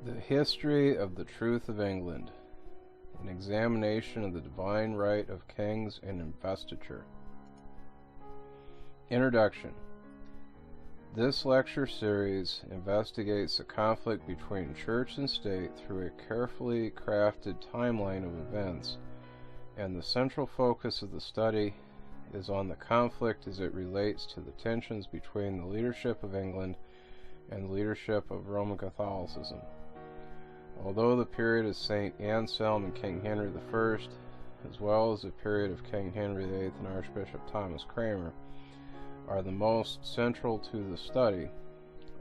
The History of the Truth of England, an examination of the divine right of kings and investiture. Introduction. This lecture series investigates the conflict between church and state through a carefully crafted timeline of events, and the central focus of the study is on the conflict as it relates to the tensions between the leadership of England and the leadership of Roman Catholicism. Although the period of St. Anselm and King Henry I, as well as the period of King Henry VIII and Archbishop Thomas Cranmer, are the most central to the study,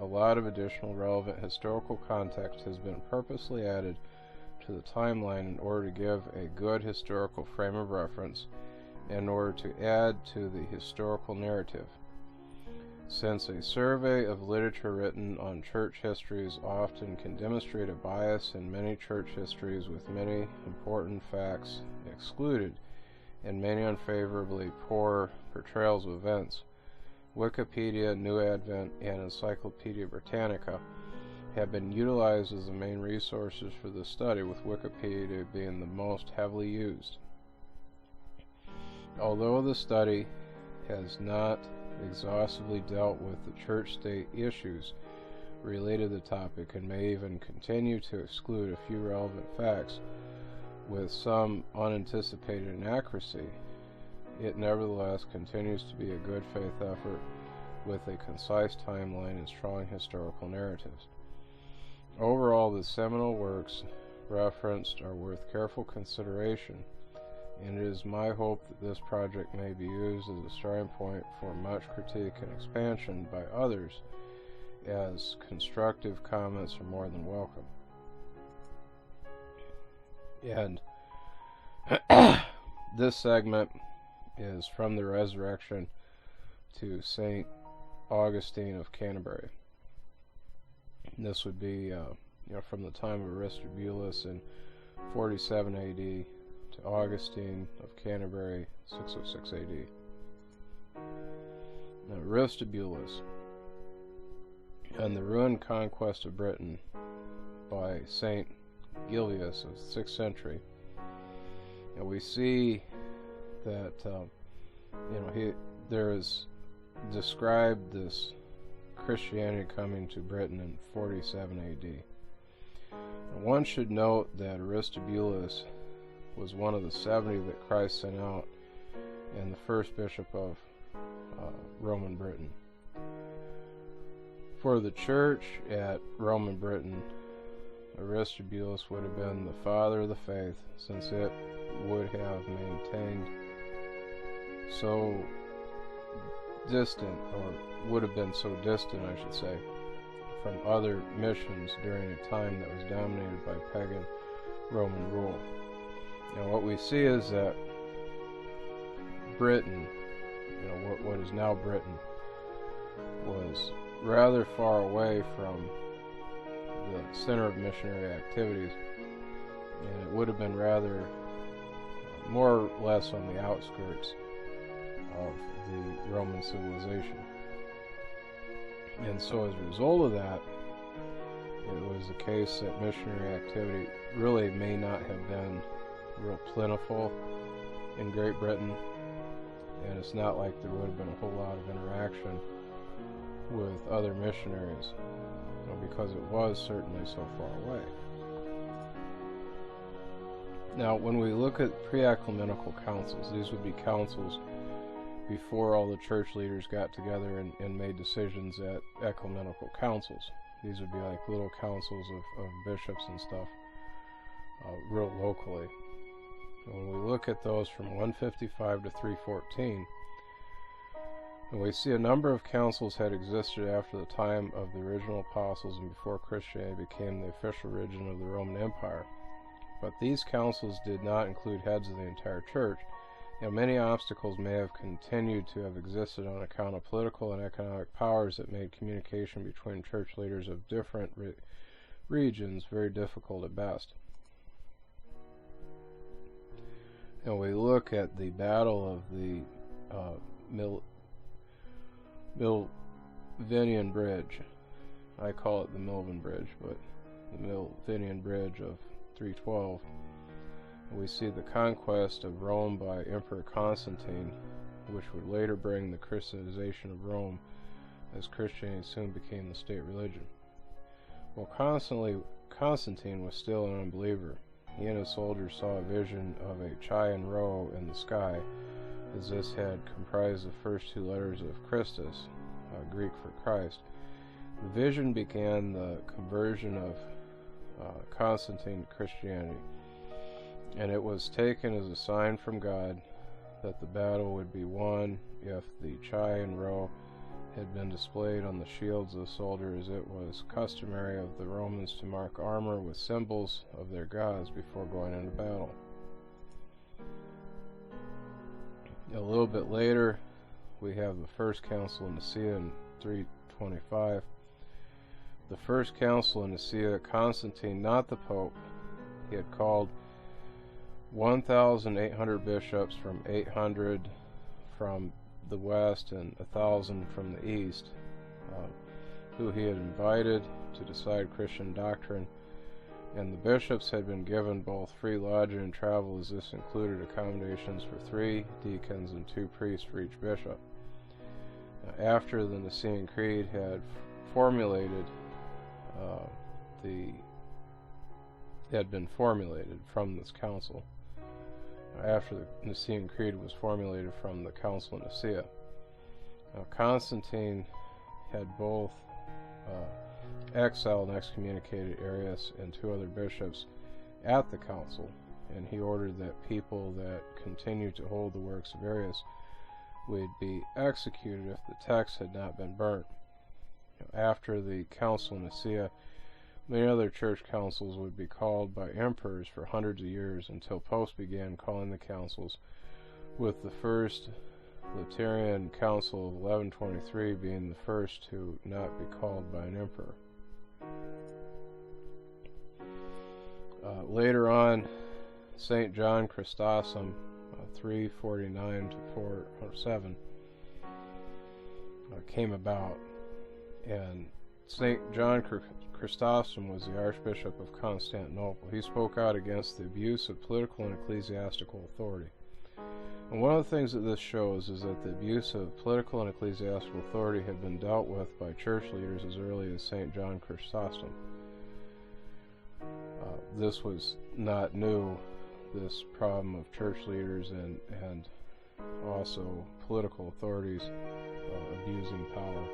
a lot of additional relevant historical context has been purposely added to the timeline in order to give a good historical frame of reference, in order to add to the historical narrative. Since a survey of literature written on church histories often can demonstrate a bias in many church histories with many important facts excluded and many unfavorably poor portrayals of events, Wikipedia, New Advent, and Encyclopedia Britannica have been utilized as the main resources for the study, with Wikipedia being the most heavily used. Although the study has not exhaustively dealt with the church-state issues related to the topic and may even continue to exclude a few relevant facts with some unanticipated inaccuracy, it nevertheless continues to be a good faith effort with a concise timeline and strong historical narratives. Overall, the seminal works referenced are worth careful consideration, and it is my hope that this project may be used as a starting point for much critique and expansion by others, as constructive comments are more than welcome. And this segment is from the Resurrection to Saint Augustine of Canterbury. And this would be from the time of Aristobulus in 47 AD to Augustine of Canterbury, 606 AD. Now, Aristobulus and the ruined conquest of Britain by Saint Gilvius of the 6th century. And we see that there is described this Christianity coming to Britain in 47 AD. And one should note that Aristobulus was one of the 70 that Christ sent out and the first bishop of Roman Britain. For the church at Roman Britain, Aristobulus would have been the father of the faith, since it would have maintained so distant, or would have been so distant, I should say, from other missions during a time that was dominated by pagan Roman rule. Now, what we see is that Britain, what is now Britain, was rather far away from the center of missionary activities, and it would have been rather more or less on the outskirts of the Roman civilization. And so as a result of that, it was the case that missionary activity really may not have been real plentiful in Great Britain, and it's not like there would have been a whole lot of interaction with other missionaries, because it was certainly so far away. Now, when we look at pre-ecumenical councils, these would be councils before all the church leaders got together and made decisions at ecumenical councils. These would be like little councils of bishops and stuff, real locally. And when we look at those from 155 to 314, and we see a number of councils had existed after the time of the original apostles and before Christianity became the official religion of the Roman Empire. But these councils did not include heads of the entire church, and many obstacles may have continued to have existed on account of political and economic powers that made communication between church leaders of different regions very difficult at best. And we look at the Battle of the Milvian Bridge. I call it the Milvian Bridge, but the Milvian Bridge of 312. We see the conquest of Rome by Emperor Constantine, which would later bring the Christianization of Rome, as Christianity soon became the state religion. While Constantine was still an unbeliever, he and his soldiers saw a vision of a Chian row in the sky, as this had comprised the first two letters of Christus, Greek for Christ. The vision began the conversion of Constantine to Christianity, and it was taken as a sign from God that the battle would be won if the Chian row had been displayed on the shields of the soldiers. It was customary of the Romans to mark armor with symbols of their gods before going into battle. A little bit later, we have the First Council of Nicaea in 325. The First Council of Nicaea, Constantine, not the Pope, he had called 1,800 bishops from 800 from the west and 1,000 from the east, who he had invited to decide Christian doctrine, and the bishops had been given both free lodging and travel, as this included accommodations for 3 deacons and 2 priests for each bishop. After the Nicene Creed had been formulated from this council, after the Nicene Creed was formulated from the Council of Nicaea. Constantine had both exiled and excommunicated Arius and 2 other bishops at the council, and he ordered that people that continued to hold the works of Arius would be executed if the text had not been burnt. After the Council of Nicaea, many other church councils would be called by emperors for hundreds of years until popes began calling the councils, with the First Lateran Council of 1123 being the first to not be called by an emperor. Later on, Saint John Chrysostom, 349 to 407, came about, and Saint John Chrysostom was the Archbishop of Constantinople. He spoke out against the abuse of political and ecclesiastical authority. And one of the things that this shows is that the abuse of political and ecclesiastical authority had been dealt with by church leaders as early as Saint John Chrysostom. This was not new, this problem of church leaders and also political authorities abusing power.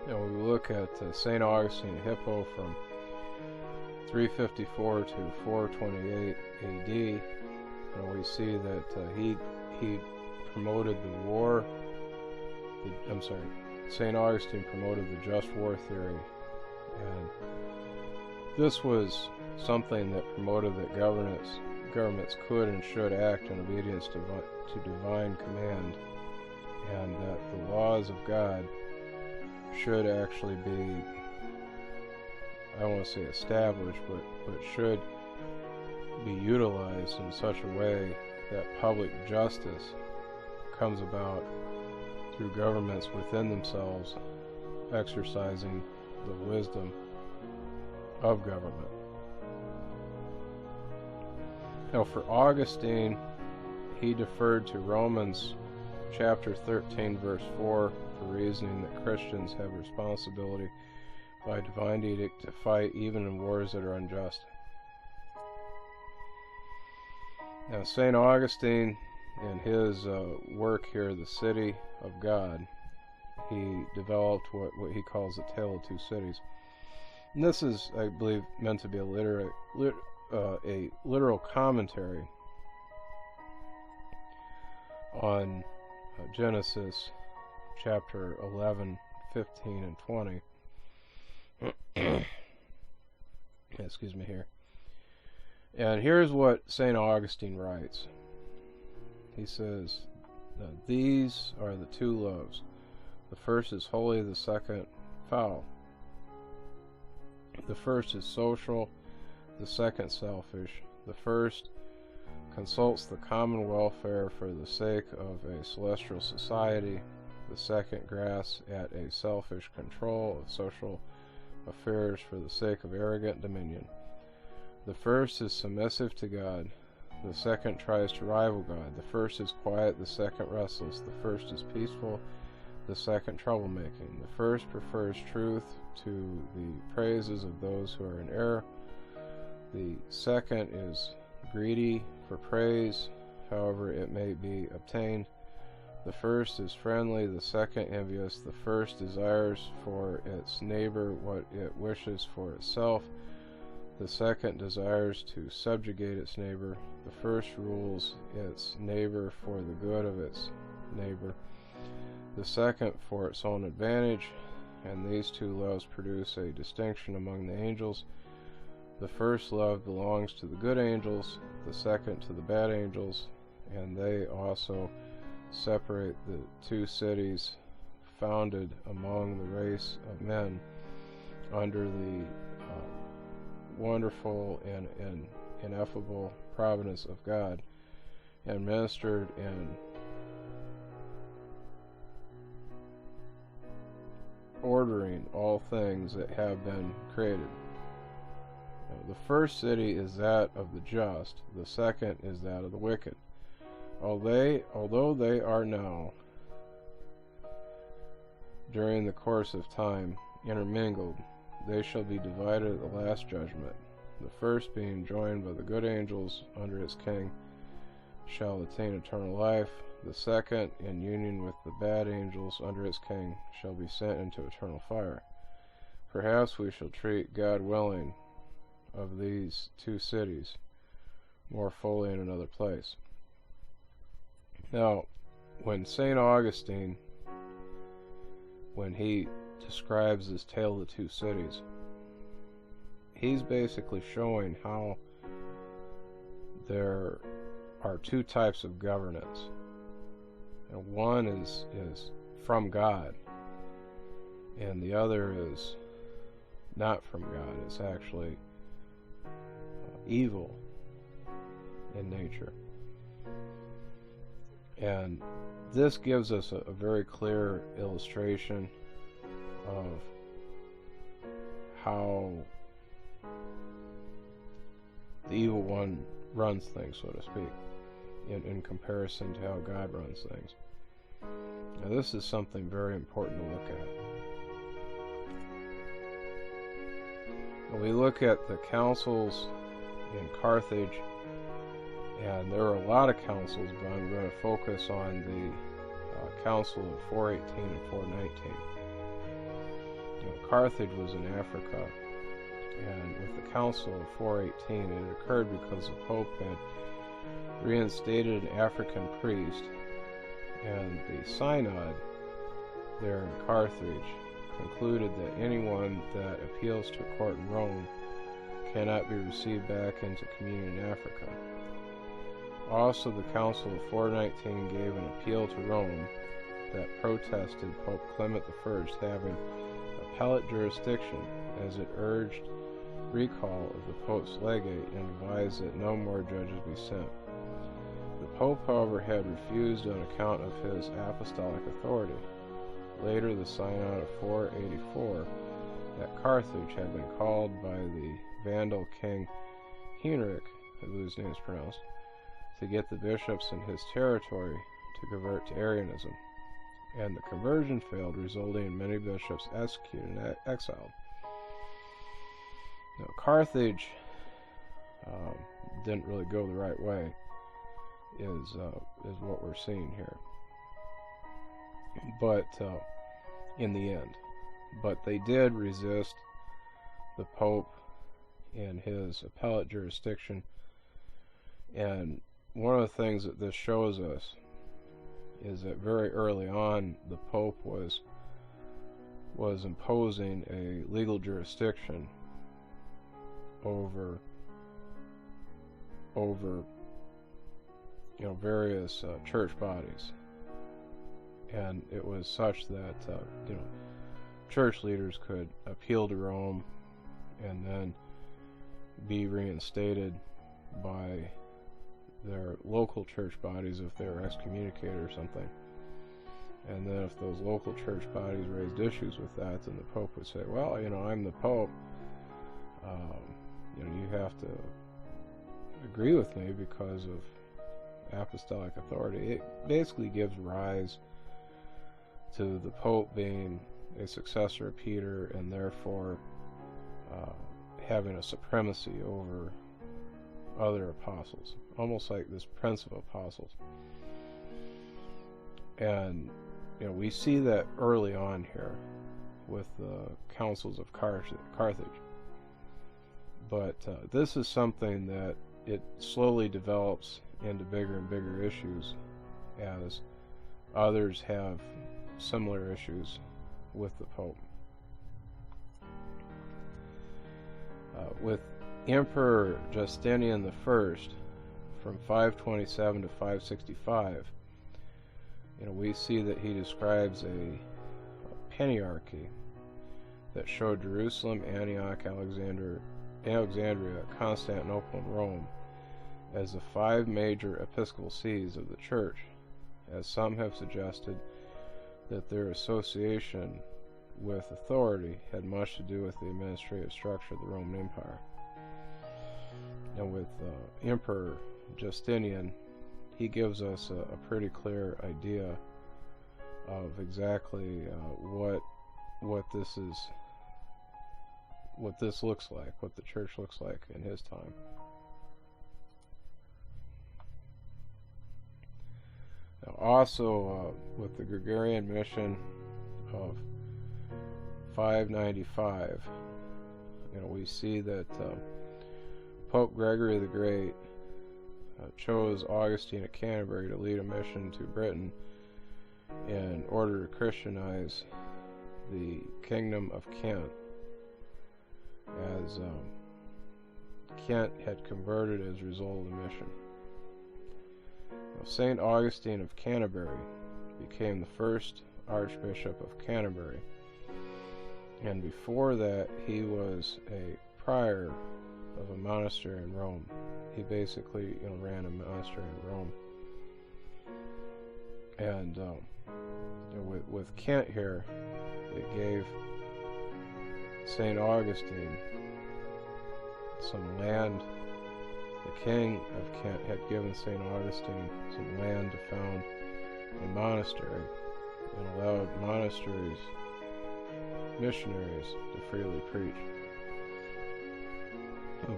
Now, we look at Saint Augustine of Hippo from 354 to 428 AD, and we see that he promoted the war. Saint Augustine promoted the just war theory, and this was something that promoted that governments could and should act in obedience to divine command, and that the laws of God should actually be, I don't want to say established, but should be utilized in such a way that public justice comes about through governments within themselves exercising the wisdom of government. Now, for Augustine, he deferred to Romans chapter 13 verse 4 for reasoning that Christians have responsibility by divine edict to fight even in wars that are unjust. Now, St. Augustine, in his work here, The City of God, he developed what he calls the Tale of Two Cities. And this is, I believe, meant to be a literal commentary on Genesis chapter 11, 15, and 20. Excuse me here. And here's what St. Augustine writes. He says, "These are the 2 loves. The first is holy, the second foul. The first is social, the second selfish. The first consults the common welfare for the sake of a celestial society. The second grasps at a selfish control of social affairs for the sake of arrogant dominion. The first is submissive to God, the second tries to rival God. The first is quiet, the second restless. The first is peaceful, the second troublemaking. The first prefers truth to the praises of those who are in error. The second is greedy for praise, however it may be obtained. The first is friendly, the second envious. The first desires for its neighbor what it wishes for itself. The second desires to subjugate its neighbor. The first rules its neighbor for the good of its neighbor. The second for its own advantage, and these two loves produce a distinction among the angels. The first love belongs to the good angels, the second to the bad angels, and they also separate the two cities founded among the race of men under the wonderful and ineffable providence of God, and ministered and ordering all things that have been created. Now, the first city is that of the just, the second is that of the wicked. Although they are now, during the course of time, intermingled, they shall be divided at the last judgment. The first, being joined by the good angels under its king, shall attain eternal life. The second, in union with the bad angels under its king, shall be sent into eternal fire. Perhaps we shall treat, God willing, of these two cities more fully in another place. Now, when Saint Augustine, when he describes this tale of the two cities, he's basically showing how there are two types of governance. And one is from God, and the other is not from God. It's actually evil in nature. And this gives us a very clear illustration of how the evil one runs things, so to speak, in comparison to how God runs things. Now, this is something very important to look at. When we look at the councils in Carthage, and there are a lot of councils, but I'm going to focus on the Council of 418 and 419. Carthage was in Africa, and with the Council of 418, it occurred because the Pope had reinstated an African priest, and the Synod there in Carthage concluded that anyone that appeals to a court in Rome cannot be received back into communion in Africa. Also, the Council of 419 gave an appeal to Rome that protested Pope Clement I having appellate jurisdiction, as it urged recall of the Pope's legate and advised that no more judges be sent. The Pope, however, had refused on account of his apostolic authority. Later, the Synod of 484 at Carthage had been called by the Vandal king Henrik, whose name is pronounced, to get the bishops in his territory to convert to Arianism, and the conversion failed, resulting in many bishops executed and exiled. Now, Carthage didn't really go the right way, is what we're seeing here. But in the end, but they did resist the Pope in his appellate jurisdiction, and one of the things that this shows us is that very early on the Pope was imposing a legal jurisdiction over various church bodies, and it was such that church leaders could appeal to Rome and then be reinstated by their local church bodies if they were excommunicated or something. And then if those local church bodies raised issues with that, then the Pope would say, well, I'm the Pope. You have to agree with me because of apostolic authority. It basically gives rise to the Pope being a successor of Peter and therefore having a supremacy over other apostles, almost like this Prince of Apostles. And we see that early on here with the Councils of Carthage. But this is something that it slowly develops into bigger and bigger issues as others have similar issues with the Pope. With Emperor Justinian I from 527 to 565, we see that he describes a Pentarchy that showed Jerusalem, Antioch, Alexandria, Constantinople, and Rome as the 5 major episcopal sees of the Church, as some have suggested that their association with authority had much to do with the administrative structure of the Roman Empire. And with Emperor Justinian, he gives us a pretty clear idea of exactly what this looks like, what the Church looks like in his time. Now, also with the Gregorian Mission of 595, we see that Pope Gregory the Great chose Augustine of Canterbury to lead a mission to Britain in order to Christianize the Kingdom of Kent, as Kent had converted as a result of the mission. Saint Augustine of Canterbury became the first Archbishop of Canterbury, and before that he was a prior of a monastery in Rome. He basically ran a monastery in Rome. And with Kent here, it gave Saint Augustine some land. The king of Kent had given Saint Augustine some land to found a monastery and allowed monasteries, missionaries, to freely preach.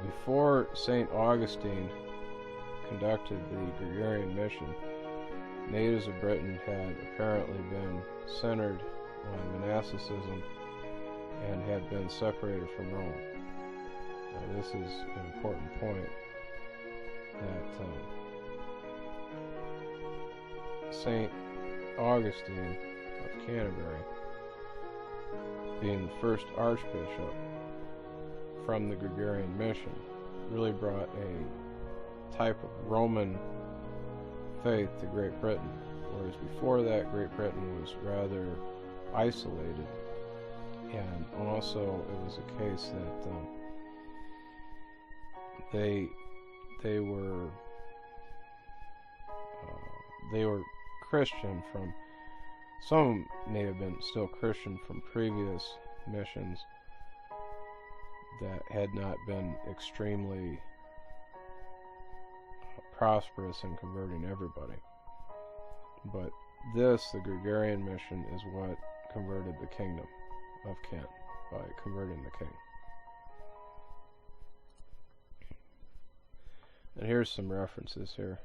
Before Saint Augustine conducted the Gregorian Mission, natives of Britain had apparently been centered on monasticism and had been separated from Rome. Now, this is an important point, that Saint Augustine of Canterbury, being the first archbishop from the Gregorian Mission, really brought a type of Roman faith to Great Britain, whereas before that Great Britain was rather isolated, and also it was a case that they were Christian from, some may have been still Christian from previous missions that had not been extremely prosperous in converting everybody. But this, the Gregorian Mission, is what converted the Kingdom of Kent, by converting the king. And here's some references here.